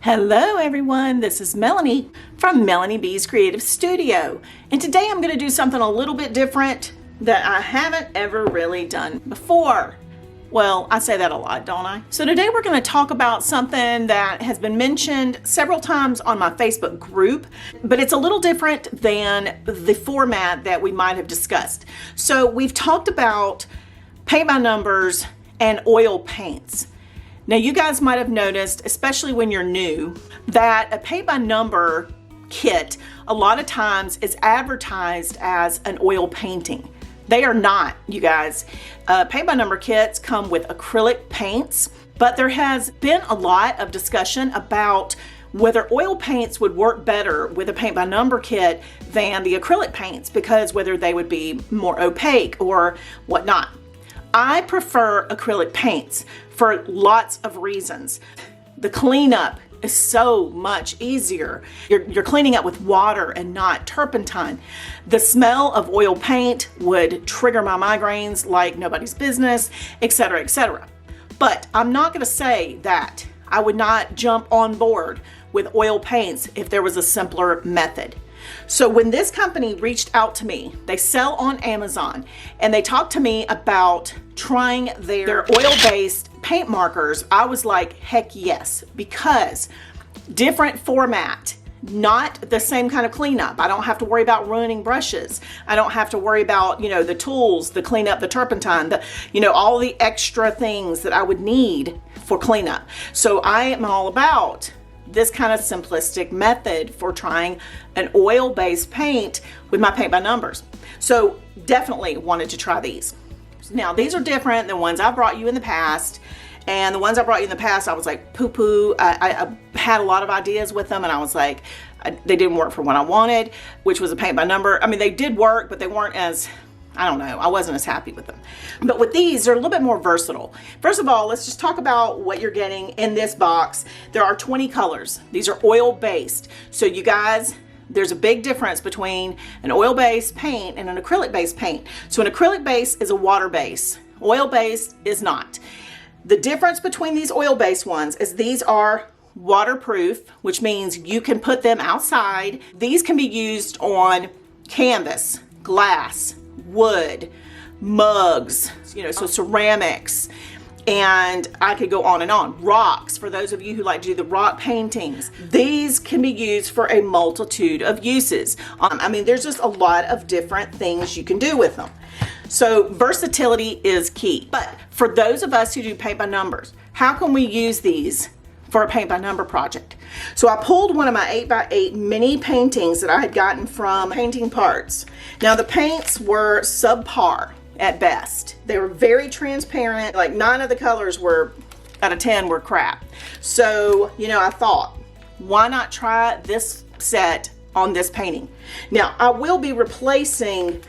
Hello everyone, this is Melanie from Melanie B's Creative Studio, and today I'm going to do something a little bit different that I haven't ever really done before. Well, I say that a lot, don't I? So today we're going to talk about something that has been mentioned several times on my Facebook group, but it's a little different than the format that we might have discussed. So we've talked about paint by numbers and oil paints. Now you guys might have noticed, especially when you're new, that a paint by number kit a lot of times is advertised as an oil painting. They are not, you guys. Paint by number kits come with acrylic paints, but there has been a lot of discussion about whether oil paints would work better with a paint by number kit than the acrylic paints, because whether they would be more opaque or whatnot. I prefer acrylic paints for lots of reasons. The cleanup is so much easier. You're cleaning up with water and not turpentine. The smell of oil paint would trigger my migraines like nobody's business, etc., etc. But I'm not going to say that I would not jump on board with oil paints if there was a simpler method. So when this company reached out to me, they sell on Amazon, and they talked to me about trying their oil-based paint markers, I was like, heck yes, because different format, not the same kind of cleanup. I don't have to worry about ruining brushes. I don't have to worry about, the tools, the cleanup, the turpentine, all the extra things that I would need for cleanup. So I am all about this kind of simplistic method for trying an oil-based paint with my paint by numbers. So definitely wanted to try these. Now these are different than ones I've brought you in the past, and the ones I brought you in the past I was like poo-poo. I had a lot of ideas with them, and I was like, they didn't work for what I wanted, which was a paint by number. I mean, they did work, but they weren't as, I don't know, I wasn't as happy with them. But with these, they're a little bit more versatile. First of all, let's just talk about what you're getting in this box. There are 20 colors. These are oil-based. So you guys, there's a big difference between an oil-based paint and an acrylic-based paint. So an acrylic base is a water base. Oil-based is not. The difference between these oil-based ones is these are waterproof, which means you can put them outside. These can be used on canvas, glass, wood, mugs, so ceramics, and I could go on and on. Rocks, for those of you who like to do the rock paintings. These can be used for a multitude of uses. I mean, there's just a lot of different things you can do with them. So versatility is key. But for those of us who do paint by numbers, how can we use these for a paint by number project? So I pulled one of my 8x8 mini paintings that I had gotten from Painting Parts. Now the paints were subpar at best. They were very transparent, like 9 of the colors were out of 10 were crap. So, I thought, why not try this set on this painting? Now I will be replacing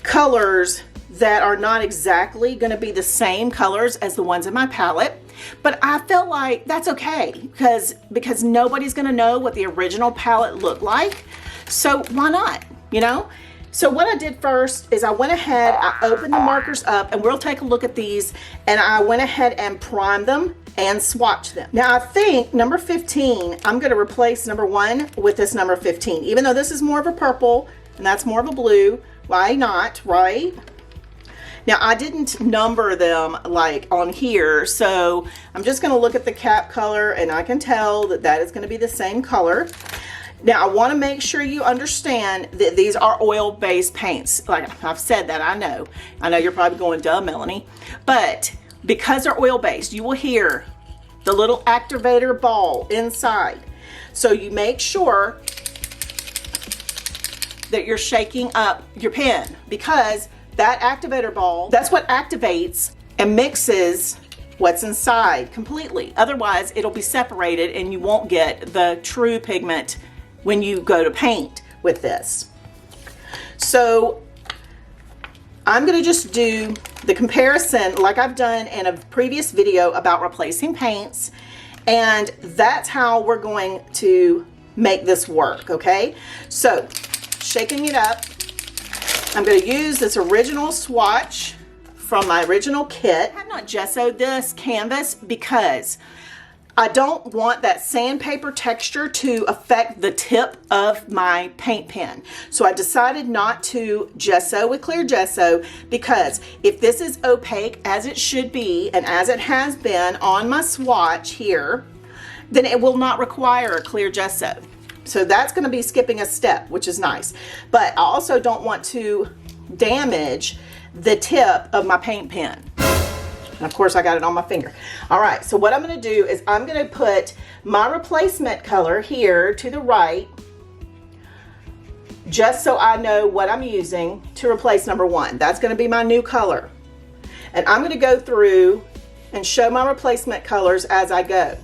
colors that are not exactly going to be the same colors as the ones in my palette. But I felt like that's okay because nobody's going to know what the original palette looked like. So why not, So what I did first is I went ahead, I opened the markers up, and we'll take a look at these, and I went ahead and primed them and swatched them. Now I think number 15, I'm going to replace number 1 with this number 15. Even though this is more of a purple and that's more of a blue, why not, right? Now I didn't number them like on here, so I'm just going to look at the cap color, and I can tell that that is going to be the same color. Now I want to make sure you understand that these are oil-based paints. Like I've said that, I know you're probably going, duh, Melanie, but because they're oil-based, you will hear the little activator ball inside. So you make sure that you're shaking up your pen, because that activator ball, that's what activates and mixes what's inside completely. Otherwise, it'll be separated and you won't get the true pigment when you go to paint with this. So I'm going to just do the comparison like I've done in a previous video about replacing paints, and that's how we're going to make this work, okay? So shaking it up, I'm going to use this original swatch from my original kit. I have not gessoed this canvas because I don't want that sandpaper texture to affect the tip of my paint pen. So I decided not to gesso with clear gesso, because if this is opaque as it should be and as it has been on my swatch here, then it will not require a clear gesso. So that's going to be skipping a step, which is nice. But I also don't want to damage the tip of my paint pen. And of course I got it on my finger. All right, so what I'm going to do is I'm going to put my replacement color here to the right, just so I know what I'm using to replace number 1. That's going to be my new color. And I'm going to go through and show my replacement colors as I go.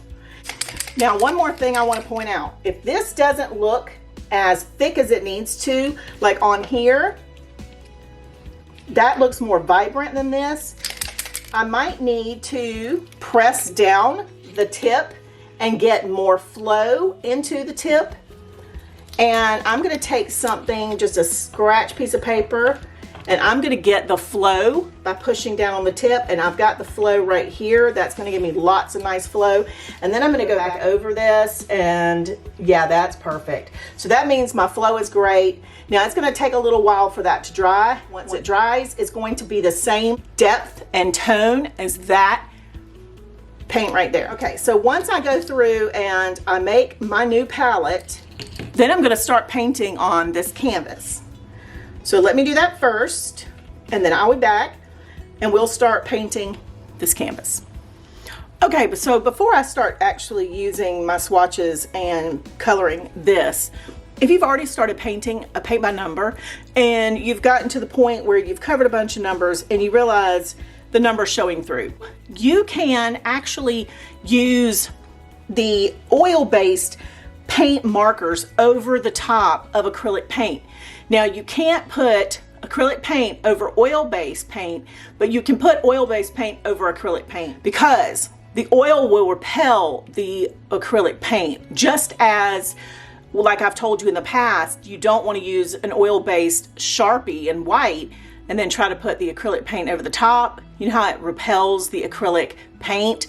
Now, one more thing I want to point out. If this doesn't look as thick as it needs to, like on here, that looks more vibrant than this, I might need to press down the tip and get more flow into the tip. And I'm going to take something, just a scratch piece of paper, and I'm going to get the flow by pushing down on the tip, and I've got the flow right here. That's going to give me lots of nice flow. And then I'm going to go back over this, and yeah, that's perfect. So that means my flow is great. Now it's going to take a little while for that to dry. Once it dries, it's going to be the same depth and tone as that paint right there. Okay, so once I go through and I make my new palette, then I'm going to start painting on this canvas. So let me do that first, and then I'll be back and we'll start painting this canvas. Okay, so before I start actually using my swatches and coloring this, if you've already started painting a paint by number and you've gotten to the point where you've covered a bunch of numbers and you realize the number's showing through, you can actually use the oil-based paint markers over the top of acrylic paint. Now, you can't put acrylic paint over oil-based paint, but you can put oil-based paint over acrylic paint, because the oil will repel the acrylic paint. Just as, like I've told you in the past, you don't want to use an oil-based Sharpie in white and then try to put the acrylic paint over the top. You know how it repels the acrylic paint?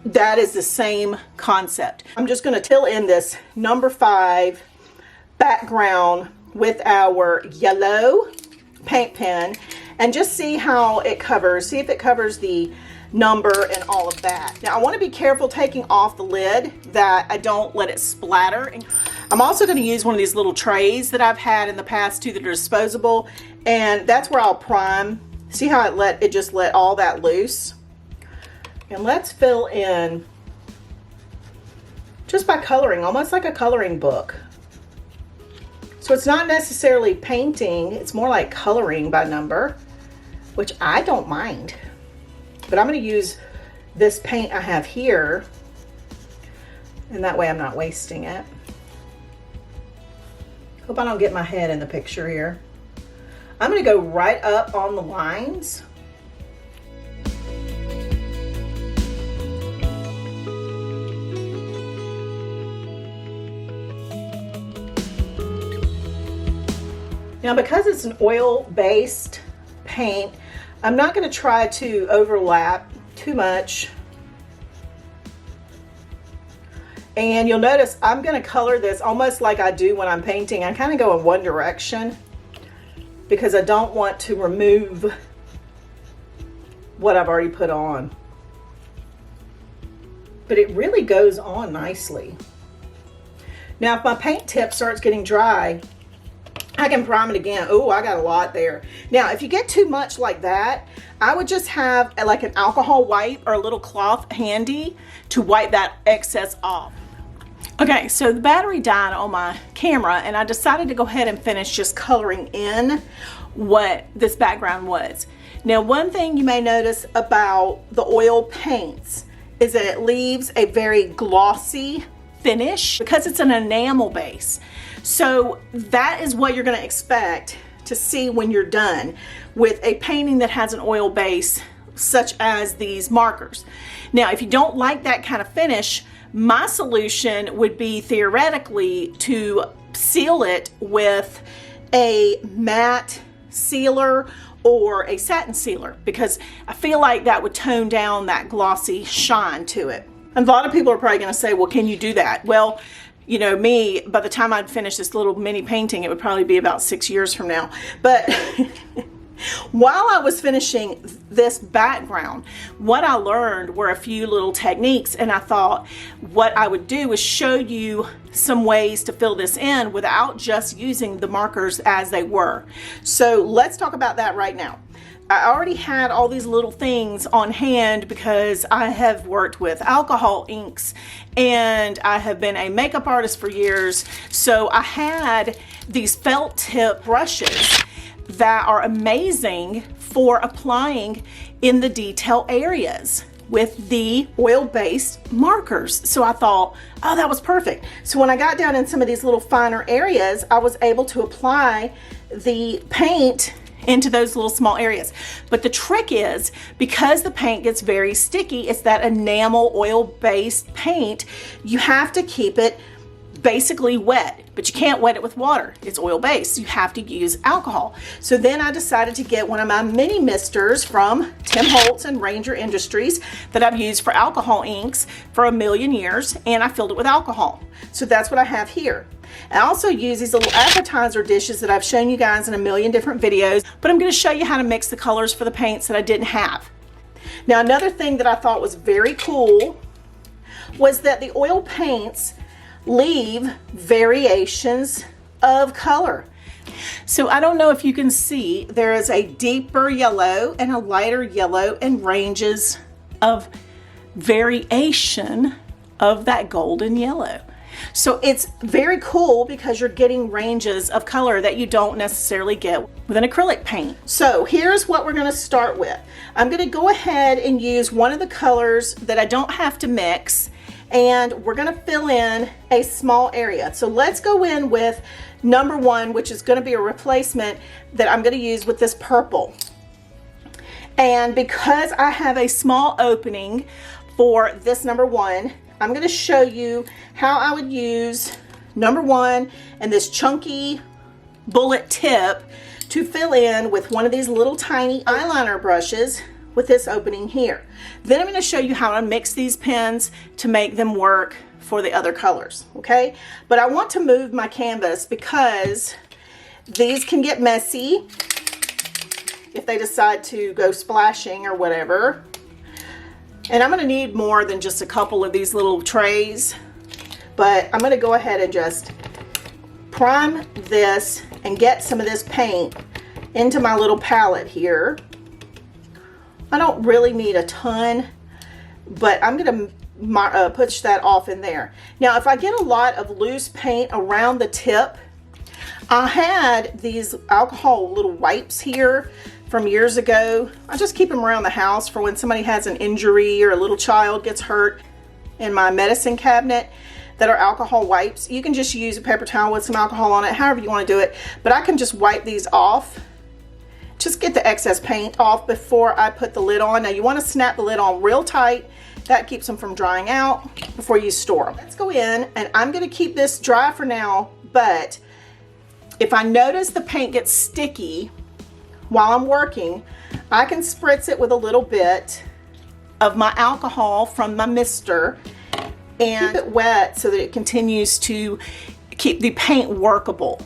That is the same concept. I'm just going to fill in this number 5 background with our yellow paint pen and just see how it covers. See if it covers the number and all of that. Now, I want to be careful taking off the lid that I don't let it splatter. I'm also going to use one of these little trays that I've had in the past too that are disposable, and that's where I'll prime. See how it just let all that loose? And let's fill in just by coloring, almost like a coloring book. So it's not necessarily painting, it's more like coloring by number, which I don't mind. But I'm going to use this paint I have here, and that way I'm not wasting it. Hope I don't get my head in the picture here. I'm going to go right up on the lines. Now, because it's an oil-based paint, I'm not going to try to overlap too much. And you'll notice I'm going to color this almost like I do when I'm painting. I kind of go in one direction because I don't want to remove what I've already put on. But it really goes on nicely. Now, if my paint tip starts getting dry, I can prime it again. Oh, I got a lot there. Now, if you get too much like that, I would just have like an alcohol wipe or a little cloth handy to wipe that excess off. Okay, so the battery died on my camera and I decided to go ahead and finish just coloring in what this background was. Now, one thing you may notice about the oil paints is that it leaves a very glossy finish because it's an enamel base. So that is what you're going to expect to see when you're done with a painting that has an oil base, such as these markers. Now, if you don't like that kind of finish, my solution would be theoretically to seal it with a matte sealer or a satin sealer, because I feel like that would tone down that glossy shine to it. And a lot of people are probably going to say, well, can you do that? Well, you know, me, by the time I'd finish this little mini painting, it would probably be about 6 years from now. But while I was finishing this background, what I learned were a few little techniques, and I thought what I would do is show you some ways to fill this in without just using the markers as they were. So let's talk about that right now. I already had all these little things on hand because I have worked with alcohol inks and I have been a makeup artist for years. So I had these felt tip brushes that are amazing for applying in the detail areas with the oil-based markers. So I thought, oh, that was perfect. So when I got down in some of these little finer areas, I was able to apply the paint into those little small areas. But the trick is, because the paint gets very sticky, it's that enamel oil-based paint, you have to keep it basically wet, but you can't wet it with water. It's oil-based. You have to use alcohol. So then I decided to get one of my mini misters from Tim Holtz and Ranger Industries that I've used for alcohol inks for a million years, and I filled it with alcohol. So that's what I have here. I also use these little appetizer dishes that I've shown you guys in a million different videos, but I'm going to show you how to mix the colors for the paints that I didn't have. Now, another thing that I thought was very cool was that the oil paints leave variations of color. So I don't know if you can see, there is a deeper yellow and a lighter yellow and ranges of variation of that golden yellow. So it's very cool because you're getting ranges of color that you don't necessarily get with an acrylic paint. So here's what we're going to start with. I'm going to go ahead and use one of the colors that I don't have to mix, and we're going to fill in a small area. So let's go in with number 1, which is going to be a replacement that I'm going to use with this purple. And because I have a small opening for this number 1, I'm going to show you how I would use number 1 and this chunky bullet tip to fill in with one of these little tiny eyeliner brushes with this opening here. Then I'm going to show you how to mix these pens to make them work for the other colors, okay? But I want to move my canvas because these can get messy if they decide to go splashing or whatever. And I'm going to need more than just a couple of these little trays, but I'm going to go ahead and just prime this and get some of this paint into my little palette here. I don't really need a ton, but I'm going to push that off in there. Now, if I get a lot of loose paint around the tip, I had these alcohol little wipes here from years ago. I just keep them around the house for when somebody has an injury or a little child gets hurt in my medicine cabinet that are alcohol wipes. You can just use a paper towel with some alcohol on it, however you want to do it. But I can just wipe these off. Just get the excess paint off before I put the lid on. Now you want to snap the lid on real tight. That keeps them from drying out before you store them. Let's go in, and I'm going to keep this dry for now, but if I notice the paint gets sticky while I'm working, I can spritz it with a little bit of my alcohol from my mister and keep it wet so that it continues to keep the paint workable.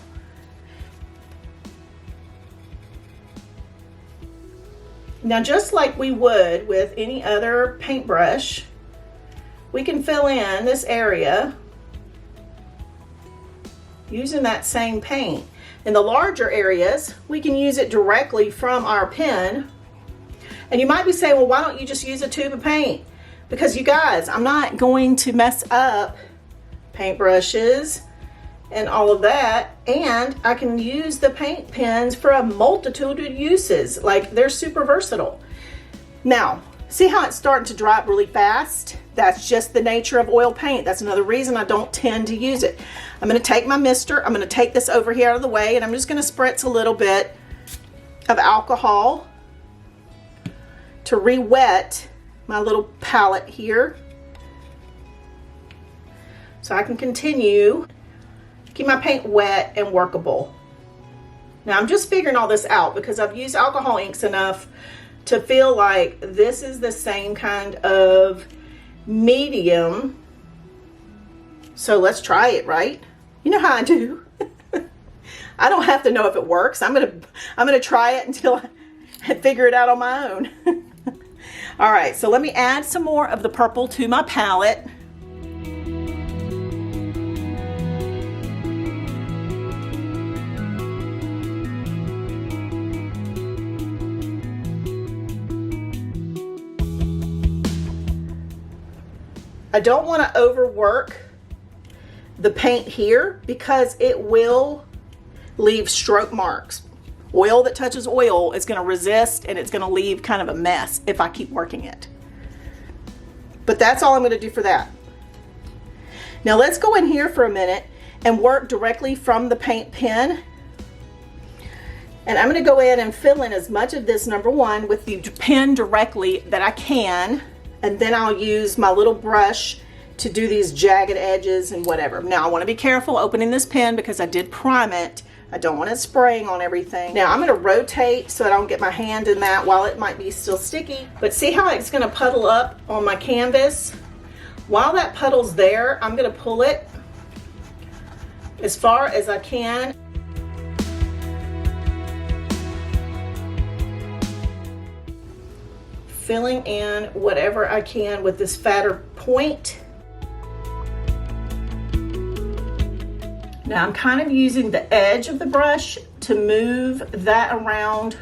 Now, just like we would with any other paintbrush, we can fill in this area using that same paint. In the larger areas, we can use it directly from our pen. And you might be saying, well, why don't you just use a tube of paint? Because you guys, I'm not going to mess up paintbrushes and all of that. And I can use the paint pens for a multitude of uses. Like, they're super versatile. Now, see how it's starting to dry up really fast? That's just the nature of oil paint. That's another reason I don't tend to use it. I'm going to take my mister. I'm going to take this over here out of the way, and I'm just going to spritz a little bit of alcohol to re-wet my little palette here, so I can continue to keep my paint wet and workable. Now, I'm just figuring all this out because I've used alcohol inks enough to feel like this is the same kind of medium. So let's try it, right? You know how I do. I don't have to know if it works. I'm gonna try it until I figure it out on my own. All right, so let me add some more of the purple to my palette. I don't want to overwork the paint here because it will leave stroke marks. Oil that touches oil is going to resist, and it's going to leave kind of a mess if I keep working it. But that's all I'm going to do for that. Now let's go in here for a minute and work directly from the paint pen. And I'm going to go in and fill in as much of this number one with the pen directly that I can. And then I'll use my little brush to do these jagged edges and whatever. Now I want to be careful opening this pen because I did prime it. I don't want it spraying on everything. Now I'm going to rotate so I don't get my hand in that while it might be still sticky. But see how it's going to puddle up on my canvas? While that puddle's there, I'm going to pull it as far as I can. Filling in whatever I can with this fatter point. Now I'm kind of using the edge of the brush to move that around,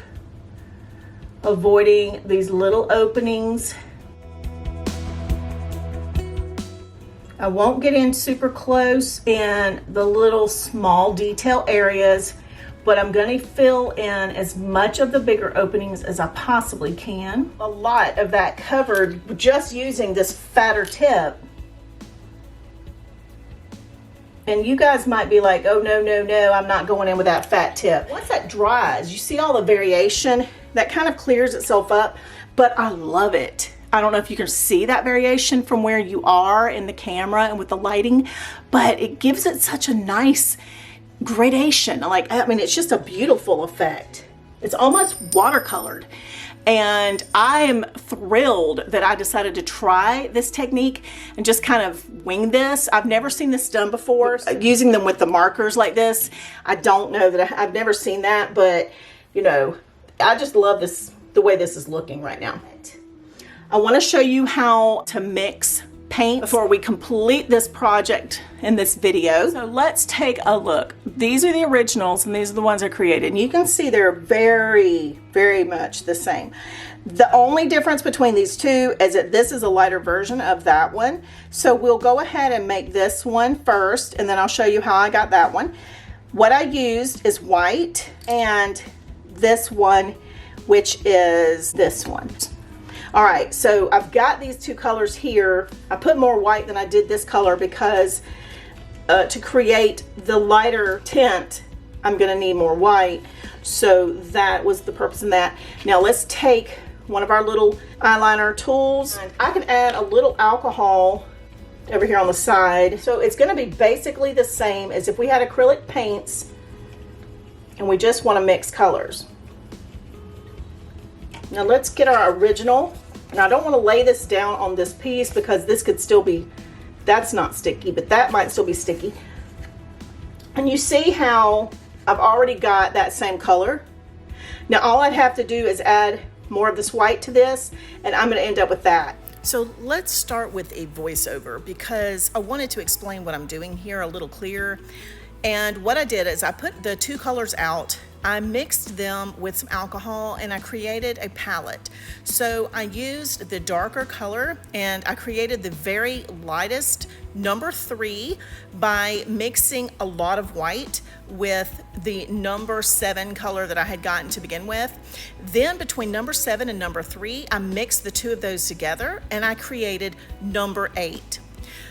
avoiding these little openings. I won't get in super close in the little small detail areas, but I'm going to fill in as much of the bigger openings as I possibly can. A lot of that covered just using this fatter tip. And you guys might be like, oh no, no, no, I'm not going in with that fat tip. Once that dries, you see all the variation, that kind of clears itself up, but I love it. I don't know if you can see that variation from where you are in the camera and with the lighting, but it gives it such a nice gradation. Like, I mean, it's just a beautiful effect. It's almost watercolored. And I'm thrilled that I decided to try this technique and just kind of wing this. I've never seen this done before. Using them with the markers like this, I don't know that I've never seen that, but you know, I just love this, the way this is looking right now. I want to show you how to mix paint before we complete this project in this video. So let's take a look. These are the originals and these are the ones I created. And you can see they're very, very much the same. The only difference between these two is that this is a lighter version of that one. So we'll go ahead and make this one first, and then I'll show you how I got that one. What I used is white and this one, which is this one. All right, so I've got these two colors here. I put more white than I did this color because to create the lighter tint, I'm gonna need more white. So that was the purpose in that. Now let's take one of our little eyeliner tools. I can add a little alcohol over here on the side. So it's gonna be basically the same as if we had acrylic paints and we just wanna mix colors. Now let's get our original. And I don't want to lay this down on this piece because this could still be, that's not sticky, but that might still be sticky. And you see how I've already got that same color. Now all I'd have to do is add more of this white to this, and I'm going to end up with that. So let's start with a voiceover because I wanted to explain what I'm doing here a little clearer. And what I did is I put the two colors out, I mixed them with some alcohol, and I created a palette. So I used the darker color and I created the very lightest number 3 by mixing a lot of white with the number 7 color that I had gotten to begin with. Then between number 7 and number 3, I mixed the two of those together and I created number 8.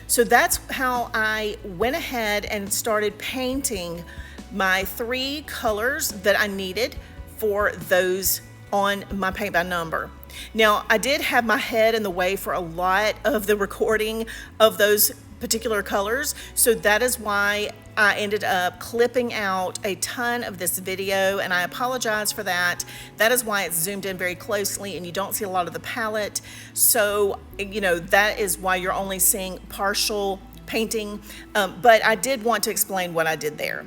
So that's how I went ahead and started painting my 3 colors that I needed for those on my paint by number. Now, I did have my head in the way for a lot of the recording of those particular colors. So that is why I ended up clipping out a ton of this video, and I apologize for that. That is why it's zoomed in very closely and you don't see a lot of the palette. So, you know, that is why you're only seeing partial painting, but I did want to explain what I did there.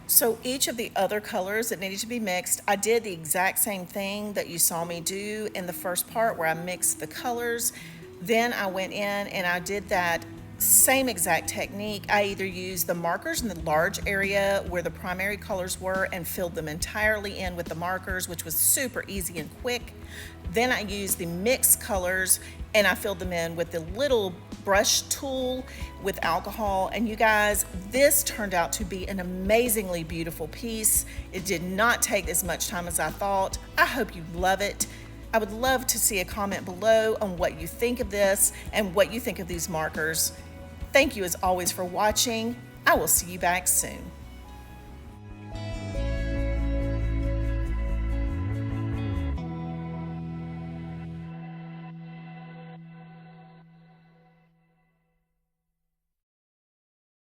So each of the other colors that needed to be mixed, I did the exact same thing that you saw me do in the first part where I mixed the colors. Then I went in and I did that same exact technique. I either used the markers in the large area where the primary colors were and filled them entirely in with the markers, which was super easy and quick. Then I used the mixed colors and I filled them in with the little brush tool with alcohol. And you guys, this turned out to be an amazingly beautiful piece. It did not take as much time as I thought. I hope you love it. I would love to see a comment below on what you think of this and what you think of these markers. Thank you as always for watching. I will see you back soon.